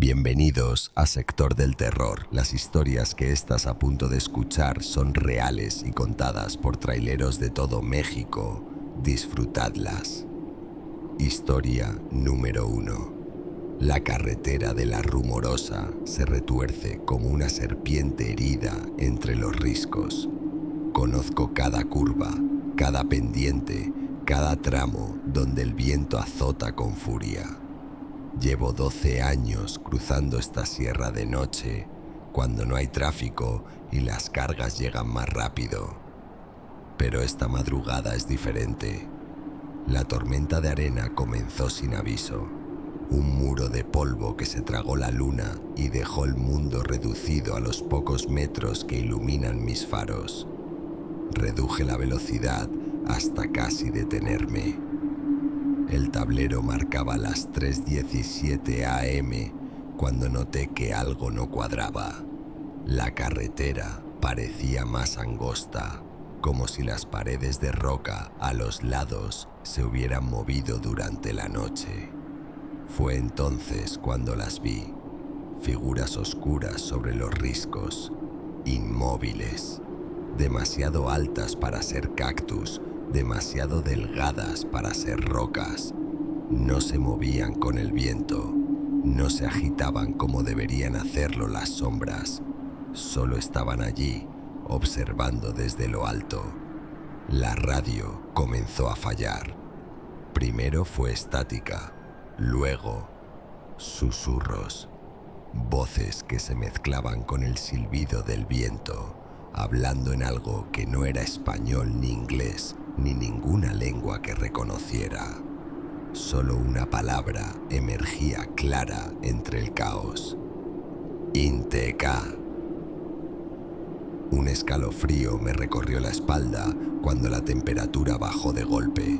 Bienvenidos a Sector del Terror. Las historias que estás a punto de escuchar son reales y contadas por traileros de todo México. Disfrutadlas. Historia número 1. La carretera de la Rumorosa se retuerce como una serpiente herida entre los riscos. Conozco cada curva, cada pendiente, cada tramo donde el viento azota con furia. Llevo 12 años cruzando esta sierra de noche, cuando no hay tráfico y las cargas llegan más rápido. Pero esta madrugada es diferente. La tormenta de arena comenzó sin aviso. Un muro de polvo que se tragó la luna y dejó el mundo reducido a los pocos metros que iluminan mis faros. Reduje la velocidad hasta casi detenerme. El tablero marcaba las 3:17 am cuando noté que algo no cuadraba. La carretera parecía más angosta, como si las paredes de roca a los lados se hubieran movido durante la noche. Fue entonces cuando las vi, figuras oscuras sobre los riscos, inmóviles, demasiado altas para ser cactus, demasiado delgadas para ser rocas. No se movían con el viento, no se agitaban como deberían hacerlo las sombras. Solo estaban allí, observando desde lo alto. La radio comenzó a fallar. Primero fue estática, luego susurros, voces que se mezclaban con el silbido del viento, hablando en algo que no era español ni inglés, ni ninguna lengua que reconociera. Solo una palabra emergía clara entre el caos. Inteca. Un escalofrío me recorrió la espalda cuando la temperatura bajó de golpe.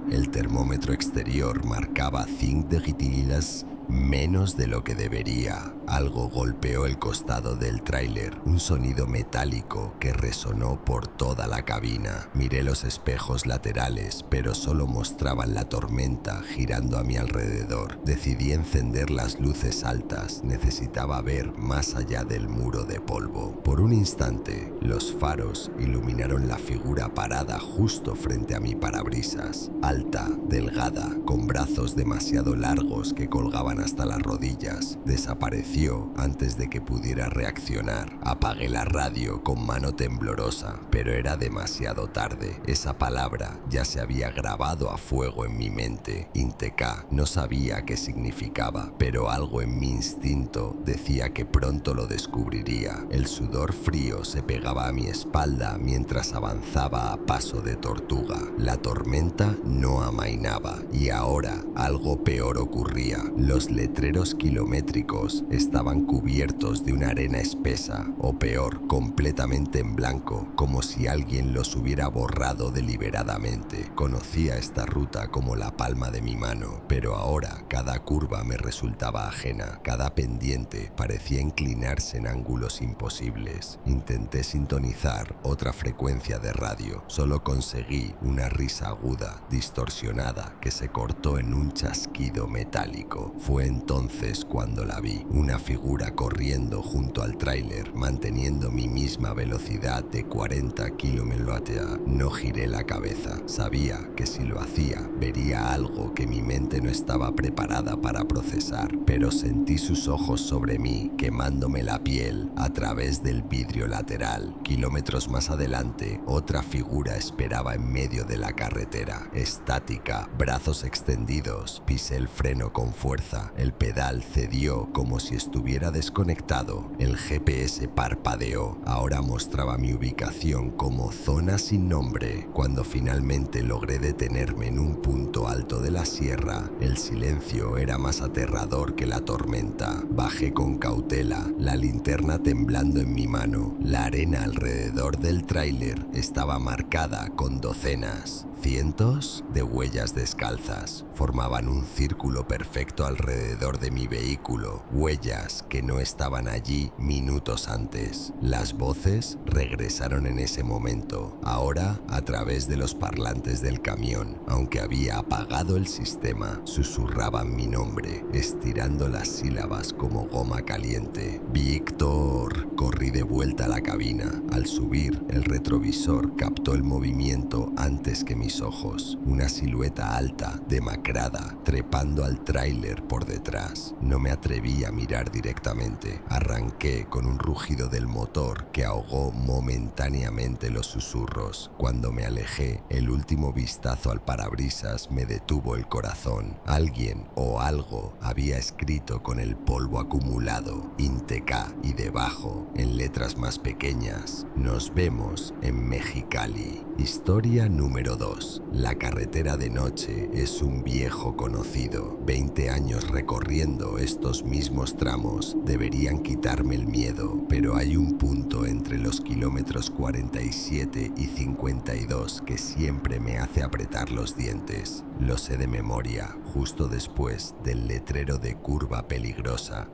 El termómetro exterior marcaba 5 decibelios menos de lo que debería. Algo golpeó el costado del tráiler, un sonido metálico que resonó por toda la cabina. Miré los espejos laterales, pero solo mostraban la tormenta girando a mi alrededor. Decidí encender las luces altas, necesitaba ver más allá del muro de polvo. Por un instante, los faros iluminaron la figura parada justo frente a mi parabrisas. Alta, delgada, con brazos demasiado largos que colgaban hasta las rodillas. Desapareció antes de que pudiera reaccionar. Apagué la radio con mano temblorosa, pero era demasiado tarde. Esa palabra ya se había grabado a fuego en mi mente. Inteca. No sabía qué significaba, pero algo en mi instinto decía que pronto lo descubriría. El sudor frío se pegaba a mi espalda mientras avanzaba a paso de tortuga. La tormenta no amainaba y ahora algo peor ocurría. Los letreros kilométricos estaban cubiertos de una arena espesa, o peor, completamente en blanco, como si alguien los hubiera borrado deliberadamente. Conocía esta ruta como la palma de mi mano, pero ahora cada curva me resultaba ajena. Cada pendiente parecía inclinarse en ángulos imposibles. Intenté sintonizar otra frecuencia de radio. Solo conseguí una risa aguda, distorsionada, que se cortó en un chasquido metálico. Fue entonces cuando la vi, una figura corriendo junto al tráiler, manteniendo mi misma velocidad de 40 km/h. No giré la cabeza. Sabía que si lo hacía, vería algo que mi mente no estaba preparada para procesar, pero sentí sus ojos sobre mí, quemándome la piel a través del vidrio lateral. Kilómetros más adelante, otra figura esperaba en medio de la carretera, estática, brazos extendidos. Pisé el freno con fuerza. El pedal cedió como si estuviera desconectado. El GPS parpadeó. Ahora mostraba mi ubicación como zona sin nombre. Cuando finalmente logré detenerme en un punto alto de la sierra, el silencio era más aterrador que la tormenta. Bajé con cautela, la linterna temblando en mi mano. La arena alrededor del tráiler estaba marcada con docenas, Cientos de huellas descalzas formaban un círculo perfecto alrededor de mi vehículo, huellas que no estaban allí minutos antes. Las voces regresaron en ese momento, ahora a través de los parlantes del camión. Aunque había apagado el sistema, susurraban mi nombre, estirando las sílabas como goma caliente. Víctor. Corrí de vuelta a la cabina. Al subir, el retrovisor captó el movimiento antes que mis ojos. Una silueta alta, demacrada, trepando al tráiler por detrás. No me atreví a mirar directamente. Arranqué con un rugido del motor que ahogó momentáneamente los susurros. Cuando me alejé, el último vistazo al parabrisas me detuvo el corazón. Alguien o algo había escrito con el polvo acumulado, INTECA, y debajo, en letras más pequeñas, nos vemos en Mexicali. Historia número 2. La carretera de noche es un viejo conocido. 20 años recorriendo estos mismos tramos deberían quitarme el miedo, pero hay un punto entre los kilómetros 47 y 52 que siempre me hace apretar los dientes. Lo sé de memoria, justo después del letrero de curva peligrosa,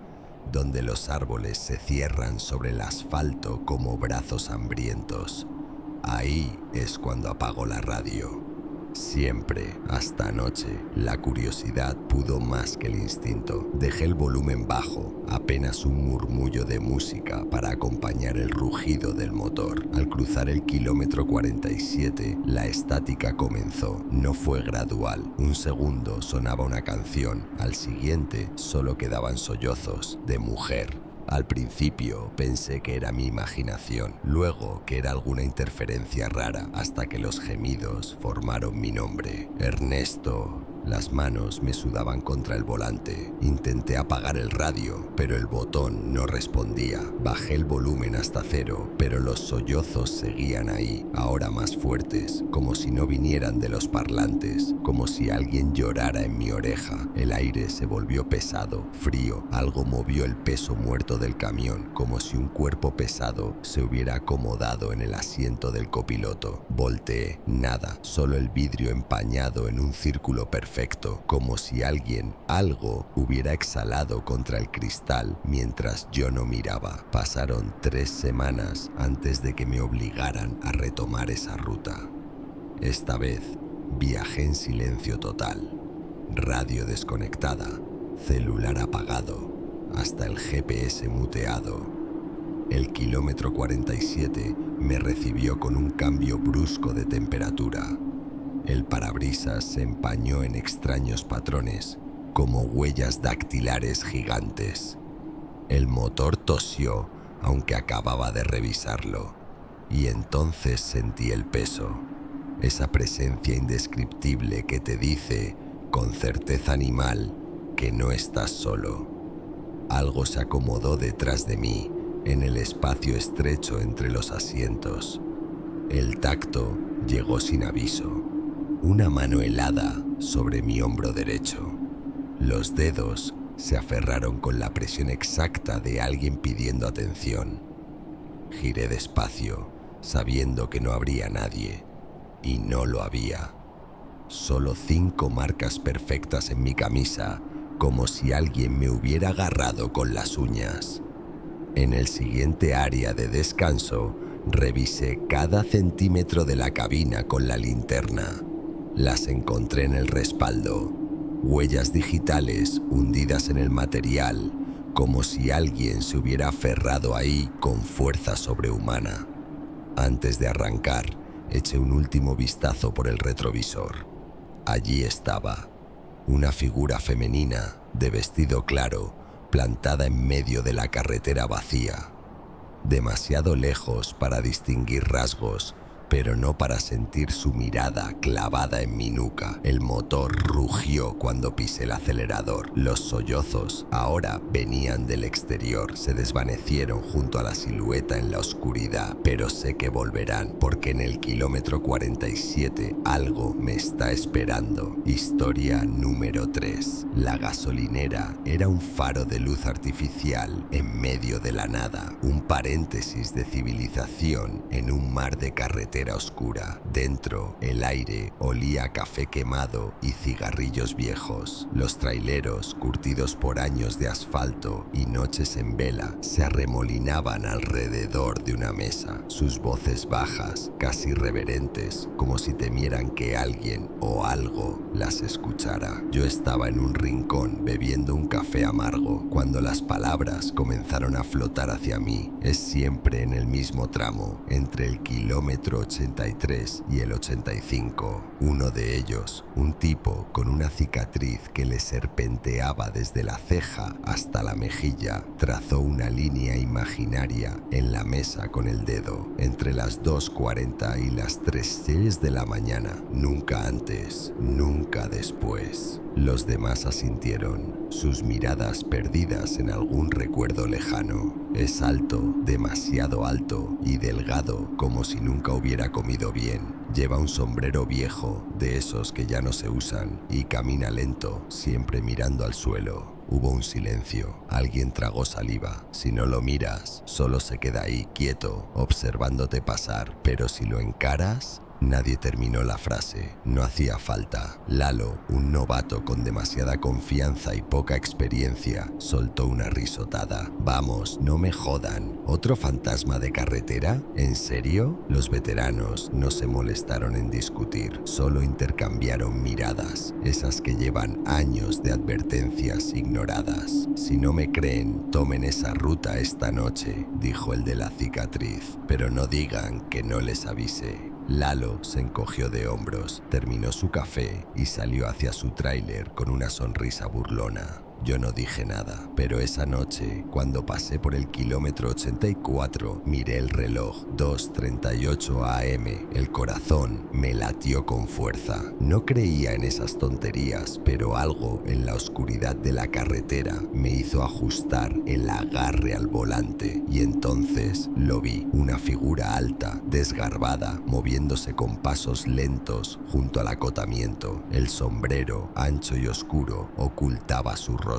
donde los árboles se cierran sobre el asfalto como brazos hambrientos. Ahí es cuando apago la radio. Siempre, hasta anoche, la curiosidad pudo más que el instinto. Dejé el volumen bajo, apenas un murmullo de música para acompañar el rugido del motor. Al cruzar el kilómetro 47, la estática comenzó. No fue gradual. Un segundo sonaba una canción, al siguiente solo quedaban sollozos de mujer. Al principio pensé que era mi imaginación, luego que era alguna interferencia rara, hasta que los gemidos formaron mi nombre. Ernesto. Las manos me sudaban contra el volante. Intenté apagar el radio, pero el botón no respondía. Bajé el volumen hasta 0, pero los sollozos seguían ahí, ahora más fuertes, como si no vinieran de los parlantes, como si alguien llorara en mi oreja. El aire se volvió pesado, frío. Algo movió el peso muerto del camión, como si un cuerpo pesado se hubiera acomodado en el asiento del copiloto. Volteé. Nada, solo el vidrio empañado en un círculo perfecto, como si alguien, algo, hubiera exhalado contra el cristal mientras yo no miraba. Pasaron 3 semanas antes de que me obligaran a retomar esa ruta. Esta vez, viajé en silencio total. Radio desconectada, celular apagado, hasta el GPS muteado. El kilómetro 47 me recibió con un cambio brusco de temperatura. El parabrisas se empañó en extraños patrones, como huellas dactilares gigantes. El motor tosió, aunque acababa de revisarlo, y entonces sentí el peso, esa presencia indescriptible que te dice, con certeza animal, que no estás solo. Algo se acomodó detrás de mí, en el espacio estrecho entre los asientos. El tacto llegó sin aviso. Una mano helada sobre mi hombro derecho. Los dedos se aferraron con la presión exacta de alguien pidiendo atención. Giré despacio, sabiendo que no habría nadie, y no lo había. Solo 5 marcas perfectas en mi camisa, como si alguien me hubiera agarrado con las uñas. En el siguiente área de descanso, revisé cada centímetro de la cabina con la linterna. Las encontré en el respaldo, huellas digitales hundidas en el material, como si alguien se hubiera aferrado ahí con fuerza sobrehumana. Antes de arrancar, eché un último vistazo por el retrovisor. Allí estaba, una figura femenina de vestido claro, plantada en medio de la carretera vacía. Demasiado lejos para distinguir rasgos, pero no para sentir su mirada clavada en mi nuca. El motor rugió cuando pisé el acelerador. Los sollozos ahora venían del exterior, se desvanecieron junto a la silueta en la oscuridad, pero sé que volverán, porque en el kilómetro 47 algo me está esperando. Historia número 3. La gasolinera era un faro de luz artificial en medio de la nada, un paréntesis de civilización en un mar de carreteras carretera oscura. Dentro, el aire olía a café quemado y cigarrillos viejos. Los traileros, curtidos por años de asfalto y noches en vela, se arremolinaban alrededor de una mesa. Sus voces bajas, casi reverentes, como si temieran que alguien o algo las escuchara. Yo estaba en un rincón bebiendo un café amargo cuando las palabras comenzaron a flotar hacia mí. Es siempre en el mismo tramo, entre el kilómetro 83 y el 85. Uno de ellos, un tipo con una cicatriz que le serpenteaba desde la ceja hasta la mejilla, trazó una línea imaginaria en la mesa con el dedo, entre las 2:40 y las 3:06 de la mañana. Nunca antes, nunca después. Los demás asintieron, sus miradas perdidas en algún recuerdo lejano. Es alto, demasiado alto y delgado, como si nunca hubiera comido bien. Lleva un sombrero viejo, de esos que ya no se usan, y camina lento, siempre mirando al suelo. Hubo un silencio. Alguien tragó saliva. Si no lo miras, solo se queda ahí, quieto, observándote pasar. Pero si lo encaras... Nadie terminó la frase. No hacía falta. Lalo, un novato con demasiada confianza y poca experiencia, soltó una risotada. Vamos, no me jodan. ¿Otro fantasma de carretera? ¿En serio? Los veteranos no se molestaron en discutir, solo intercambiaron miradas, esas que llevan años de advertencias ignoradas. Si no me creen, tomen esa ruta esta noche, dijo el de la cicatriz, pero no digan que no les avise. Lalo se encogió de hombros, terminó su café y salió hacia su tráiler con una sonrisa burlona. Yo no dije nada, pero esa noche, cuando pasé por el kilómetro 84, miré el reloj, 2:38 AM. El corazón me latió con fuerza. No creía en esas tonterías, pero algo en la oscuridad de la carretera me hizo ajustar el agarre al volante. Y entonces lo vi, una figura alta, desgarbada, moviéndose con pasos lentos junto al acotamiento. El sombrero, ancho y oscuro, ocultaba su rostro.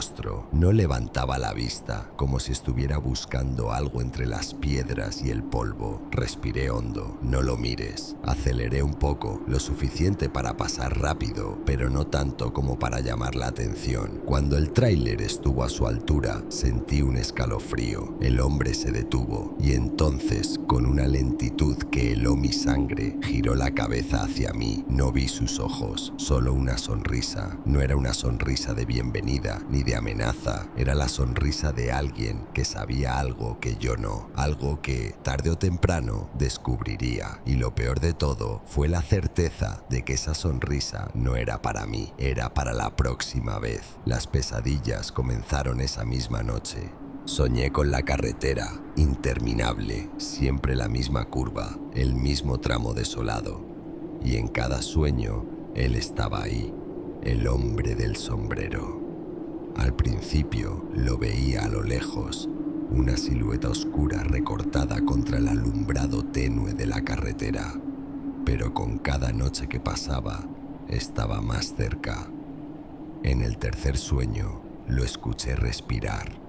No levantaba la vista, como si estuviera buscando algo entre las piedras y el polvo. Respiré hondo. No lo mires. Aceleré un poco, lo suficiente para pasar rápido, pero no tanto como para llamar la atención. Cuando el tráiler estuvo a su altura, sentí un escalofrío. El hombre se detuvo y entonces, con una lentitud que heló mi sangre, giró la cabeza hacia mí. No vi sus ojos, solo una sonrisa. No era una sonrisa de bienvenida ni de amenaza, era la sonrisa de alguien que sabía algo que yo no, algo que, tarde o temprano, descubriría. Y lo peor de todo fue la certeza de que esa sonrisa no era para mí, era para la próxima vez. Las pesadillas comenzaron esa misma noche. Soñé con la carretera, interminable, siempre la misma curva, el mismo tramo desolado. Y en cada sueño, él estaba ahí, el hombre del sombrero. Al principio lo veía a lo lejos, una silueta oscura recortada contra el alumbrado tenue de la carretera, pero con cada noche que pasaba estaba más cerca. En el tercer sueño lo escuché respirar.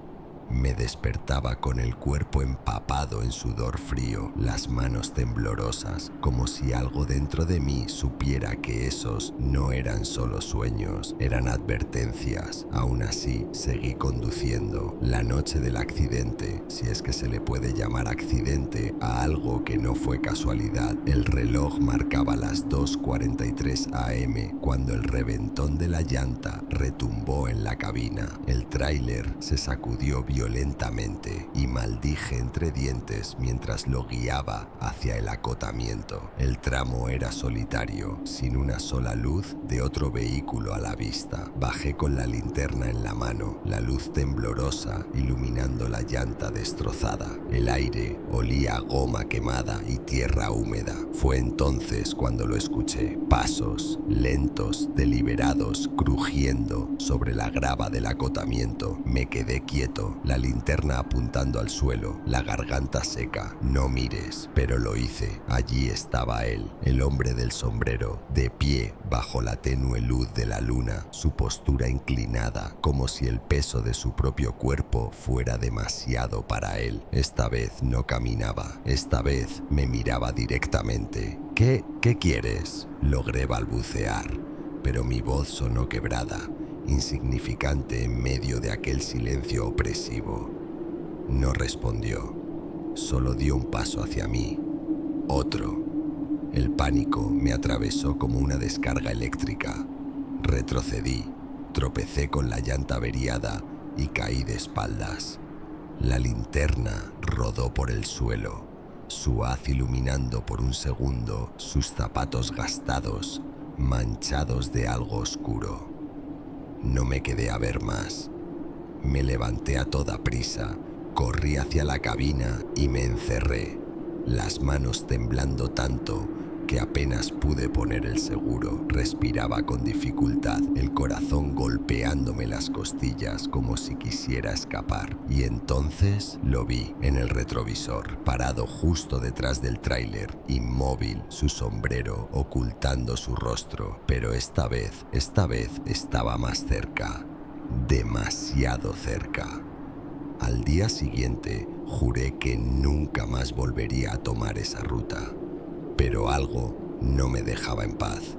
Me despertaba con el cuerpo empapado en sudor frío, las manos temblorosas, como si algo dentro de mí supiera que esos no eran solo sueños, eran advertencias. Aún así, seguí conduciendo. La noche del accidente, si es que se le puede llamar accidente a algo que no fue casualidad, el reloj marcaba las 2:43 AM cuando el reventón de la llanta retumbó en la cabina. El tráiler se sacudió violentamente y maldije entre dientes mientras lo guiaba hacia el acotamiento. El tramo era solitario, sin una sola luz de otro vehículo a la vista. Bajé con la linterna en la mano, la luz temblorosa iluminando la llanta destrozada. El aire olía a goma quemada y tierra húmeda. Fue entonces cuando lo escuché. Pasos, lentos, deliberados, crujiendo sobre la grava del acotamiento. Me quedé quieto, la linterna apuntando al suelo, la garganta seca. No mires, pero lo hice. Allí estaba él, el hombre del sombrero, de pie bajo la tenue luz de la luna, su postura inclinada, como si el peso de su propio cuerpo fuera demasiado demasiado para él. Esta vez no caminaba, esta vez me miraba directamente. ¿Qué quieres?, logré balbucear, pero mi voz sonó quebrada, insignificante en medio de aquel silencio opresivo. No respondió, solo dio un paso hacia mí. Otro. El pánico me atravesó como una descarga eléctrica. Retrocedí, tropecé con la llanta averiada y caí de espaldas. La linterna rodó por el suelo, su haz iluminando por un segundo sus zapatos gastados, manchados de algo oscuro. No me quedé a ver más. Me levanté a toda prisa, corrí hacia la cabina y me encerré, las manos temblando tanto que apenas pude poner el seguro. Respiraba con dificultad, el corazón golpeándome las costillas como si quisiera escapar. Y entonces lo vi en el retrovisor, parado justo detrás del tráiler, inmóvil, su sombrero ocultando su rostro. Pero esta vez estaba más cerca, demasiado cerca. Al día siguiente juré que nunca más volvería a tomar esa ruta. Pero algo no me dejaba en paz.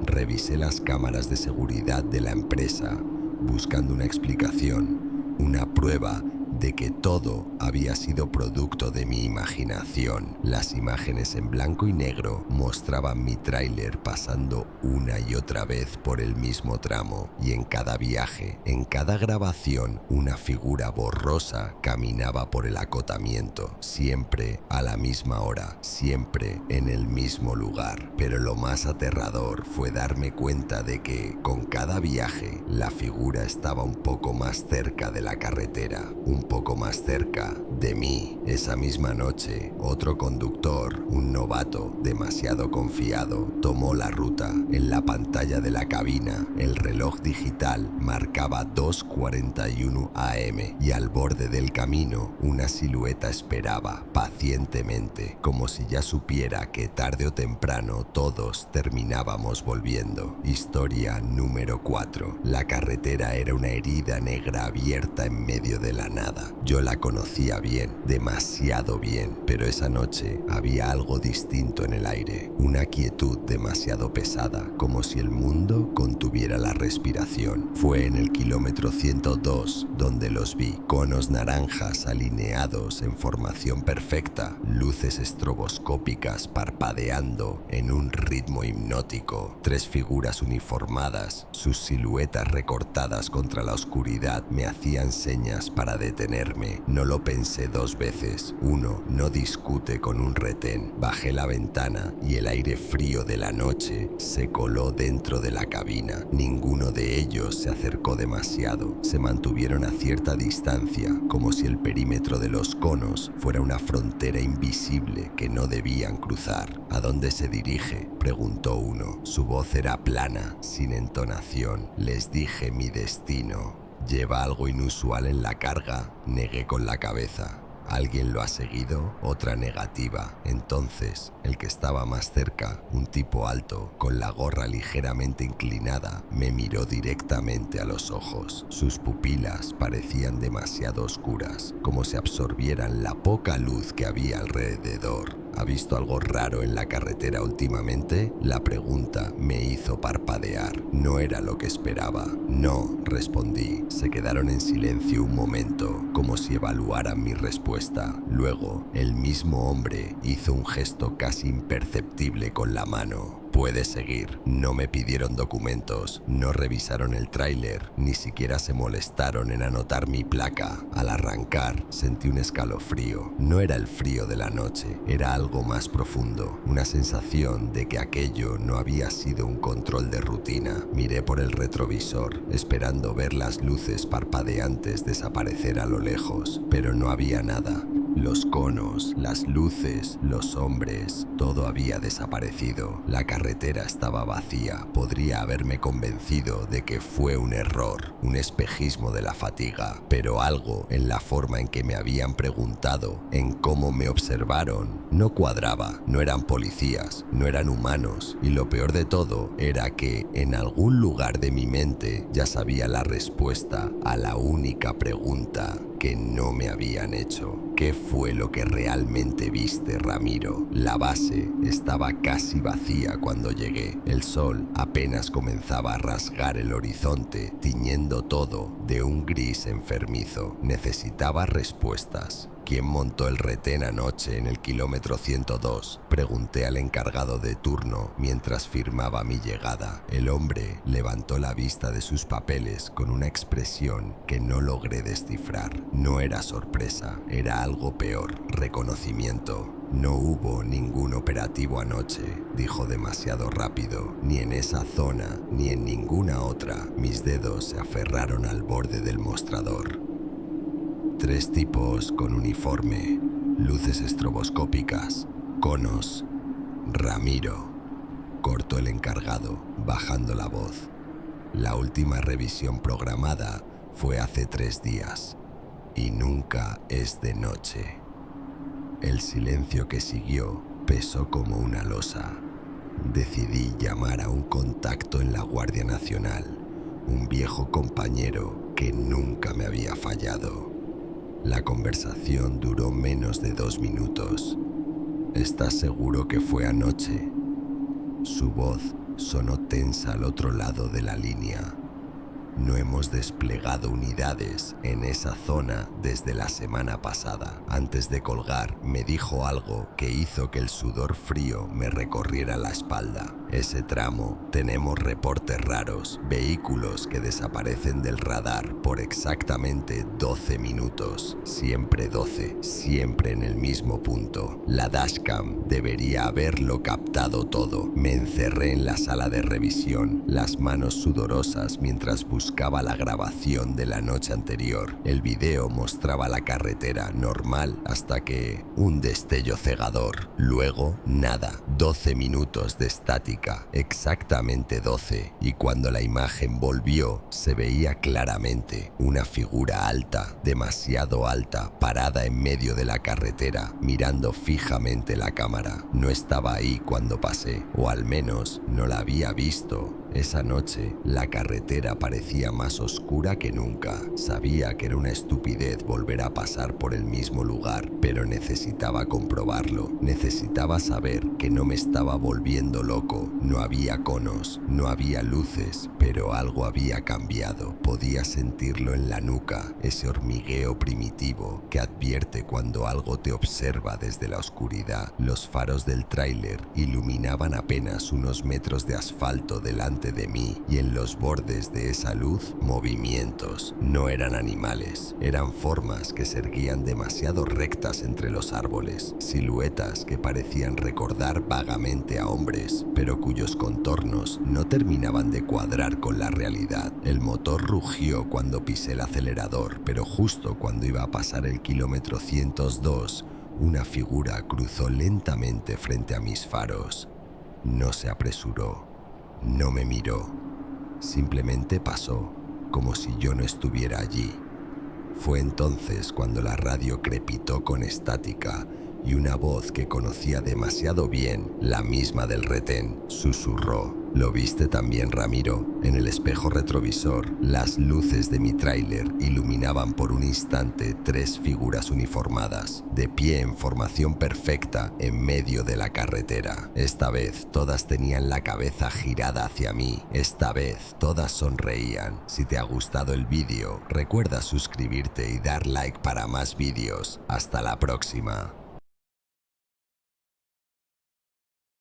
Revisé las cámaras de seguridad de la empresa, buscando una explicación, una prueba de que todo había sido producto de mi imaginación. Las imágenes en blanco y negro mostraban mi tráiler pasando una y otra vez por el mismo tramo, y en cada viaje, en cada grabación, una figura borrosa caminaba por el acotamiento, siempre a la misma hora, siempre en el mismo lugar. Pero lo más aterrador fue darme cuenta de que, con cada viaje, la figura estaba un poco más cerca de la carretera, un poco más cerca de mí. Esa misma noche, otro conductor, un novato demasiado confiado, tomó la ruta. En la pantalla de la cabina, el reloj digital marcaba 2:41 AM y al borde del camino, una silueta esperaba pacientemente, como si ya supiera que tarde o temprano todos terminábamos volviendo. Historia número 4. La carretera era una herida negra abierta en medio de la nada. Yo la conocía bien, demasiado bien, pero esa noche había algo distinto en el aire, una quietud demasiado pesada, como si el mundo contuviera la respiración. Fue en el kilómetro 102 donde los vi, conos naranjas alineados en formación perfecta, luces estroboscópicas parpadeando en un ritmo hipnótico, 3 figuras uniformadas, sus siluetas recortadas contra la oscuridad me hacían señas para detenerme. No lo pensé 2 veces. Uno no discute con un retén. Bajé la ventana y el aire frío de la noche se coló dentro de la cabina. Ninguno de ellos se acercó demasiado. Se mantuvieron a cierta distancia, como si el perímetro de los conos fuera una frontera invisible que no debían cruzar. ¿A dónde se dirige?, preguntó uno. Su voz era plana, sin entonación. Les dije mi destino. ¿Lleva algo inusual en la carga?, negué con la cabeza. ¿Alguien lo ha seguido? Otra negativa. Entonces, el que estaba más cerca, un tipo alto, con la gorra ligeramente inclinada, me miró directamente a los ojos. Sus pupilas parecían demasiado oscuras, como si absorbieran la poca luz que había alrededor. ¿Ha visto algo raro en la carretera últimamente?, la pregunta me hizo parpadear. No era lo que esperaba. No, respondí. Se quedaron en silencio un momento, como si evaluaran mi respuesta. Luego, el mismo hombre hizo un gesto casi imperceptible con la mano. Puedes seguir. No me pidieron documentos, no revisaron el tráiler, ni siquiera se molestaron en anotar mi placa. Al arrancar, sentí un escalofrío. No era el frío de la noche, era algo más profundo, una sensación de que aquello no había sido un control de rutina. Miré por el retrovisor, esperando ver las luces parpadeantes desaparecer a lo lejos, pero no había nada. Los conos, las luces, los hombres, todo había desaparecido. La carretera estaba vacía. Podría haberme convencido de que fue un error, un espejismo de la fatiga, pero algo en la forma en que me habían preguntado, en cómo me observaron, no cuadraba. No eran policías, no eran humanos, y lo peor de todo era que en algún lugar de mi mente ya sabía la respuesta a la única pregunta: que no me habían hecho. ¿Qué fue lo que realmente viste, Ramiro? La base estaba casi vacía cuando llegué. El sol apenas comenzaba a rasgar el horizonte, tiñendo todo de un gris enfermizo. Necesitaba respuestas. ¿Quién montó el retén anoche en el kilómetro 102? Pregunté al encargado de turno mientras firmaba mi llegada. El hombre levantó la vista de sus papeles con una expresión que no logré descifrar. No era sorpresa, era algo peor, reconocimiento. No hubo ningún operativo anoche, dijo demasiado rápido, ni en esa zona ni en ninguna otra. Mis dedos se aferraron al borde del mostrador. 3 tipos con uniforme, luces estroboscópicas, conos. Ramiro, cortó el encargado, bajando la voz. La última revisión programada fue hace 3 días, y nunca es de noche. El silencio que siguió pesó como una losa. Decidí llamar a un contacto en la Guardia Nacional, un viejo compañero que nunca me había fallado. La conversación duró menos de 2 minutos. ¿Estás seguro que fue anoche? Su voz sonó tensa al otro lado de la línea. No hemos desplegado unidades en esa zona desde la semana pasada. Antes de colgar, me dijo algo que hizo que el sudor frío me recorriera la espalda. Ese tramo tenemos reportes raros, vehículos que desaparecen del radar por exactamente 12 minutos. Siempre 12, siempre en el mismo punto. La dashcam debería haberlo captado todo. Me encerré en la sala de revisión, las manos sudorosas mientras buscaba la grabación de la noche anterior. El video mostraba la carretera normal hasta que un destello cegador. Luego, nada. 12 minutos de estática. Exactamente 12, y cuando la imagen volvió, se veía claramente una figura alta, demasiado alta, parada en medio de la carretera, mirando fijamente la cámara. No estaba ahí cuando pasé, o al menos no la había visto. Esa noche, la carretera parecía más oscura que nunca. Sabía que era una estupidez volver a pasar por el mismo lugar, pero necesitaba comprobarlo. Necesitaba saber que no me estaba volviendo loco. No había conos, no había luces, pero algo había cambiado. Podía sentirlo en la nuca, ese hormigueo primitivo que advierte cuando algo te observa desde la oscuridad. Los faros del tráiler iluminaban apenas unos metros de asfalto delante de mí, y en los bordes de esa luz, movimientos. No eran animales, eran formas que se erguían demasiado rectas entre los árboles, siluetas que parecían recordar vagamente a hombres, pero cuyos contornos no terminaban de cuadrar con la realidad. El motor rugió cuando pisé el acelerador, pero justo cuando iba a pasar el kilómetro 102, una figura cruzó lentamente frente a mis faros. No se apresuró. No me miró, simplemente pasó, como si yo no estuviera allí. Fue entonces cuando la radio crepitó con estática y una voz que conocía demasiado bien, la misma del retén, susurró. ¿Lo viste también, Ramiro? En el espejo retrovisor, las luces de mi tráiler iluminaban por un instante 3 figuras uniformadas, de pie en formación perfecta en medio de la carretera. Esta vez todas tenían la cabeza girada hacia mí. Esta vez todas sonreían. Si te ha gustado el vídeo, recuerda suscribirte y dar like para más vídeos. Hasta la próxima.